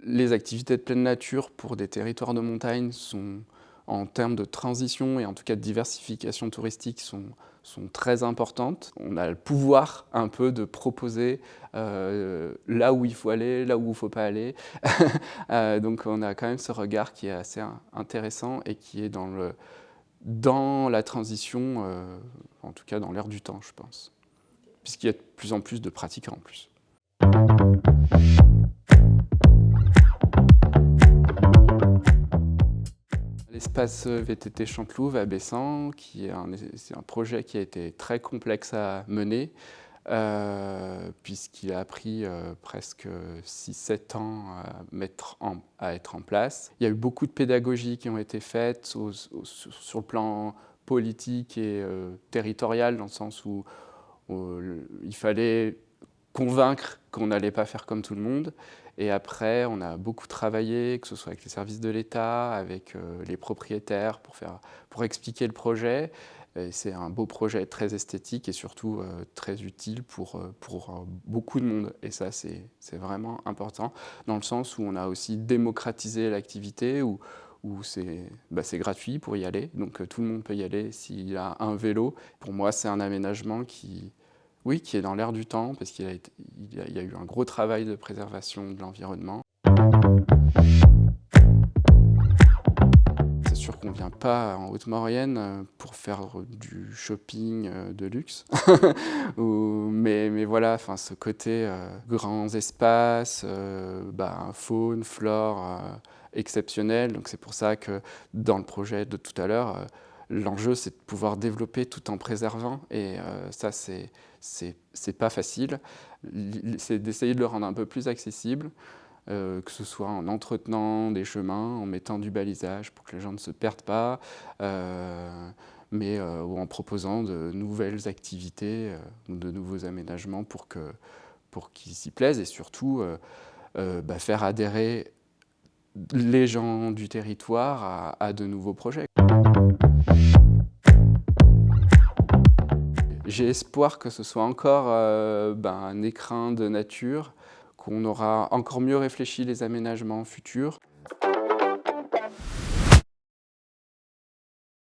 Les activités de pleine nature pour des territoires de montagne sont, en termes de transition et en tout cas de diversification touristique, sont très importantes. On a le pouvoir un peu de proposer là où il faut aller, là où il ne faut pas aller. Donc on a quand même ce regard qui est assez intéressant et qui est dans la transition, en tout cas dans l'air du temps, je pense. Puisqu'il y a de plus en plus de pratiquants en plus. L'espace VTT Chantelouve à Bessan, c'est un projet qui a été très complexe à mener, puisqu'il a pris presque 6-7 ans à être en place. Il y a eu beaucoup de pédagogies qui ont été faites sur le plan politique et territorial, dans le sens où il fallait convaincre qu'on n'allait pas faire comme tout le monde. Et après, on a beaucoup travaillé, que ce soit avec les services de l'État, avec les propriétaires, pour expliquer le projet. C'est un beau projet très esthétique et surtout très utile pour beaucoup de monde. Et ça, c'est vraiment important, dans le sens où on a aussi démocratisé l'activité, où c'est gratuit pour y aller. Donc tout le monde peut y aller s'il a un vélo. Pour moi, c'est un aménagement qui est dans l'air du temps, parce qu'il y a eu un gros travail de préservation de l'environnement. C'est sûr qu'on ne vient pas en Haute-Maurienne pour faire du shopping de luxe, mais voilà, ce côté grands espaces, faune, flore exceptionnelle. Donc c'est pour ça que dans le projet de tout à l'heure, l'enjeu, c'est de pouvoir développer tout en préservant, et ça, c'est pas facile. C'est d'essayer de le rendre un peu plus accessible, que ce soit en entretenant des chemins, en mettant du balisage pour que les gens ne se perdent pas, ou en proposant de nouvelles activités ou de nouveaux aménagements pour qu'ils s'y plaisent, et surtout faire adhérer les gens du territoire à de nouveaux projets. J'ai espoir que ce soit encore un écrin de nature, qu'on aura encore mieux réfléchi les aménagements futurs.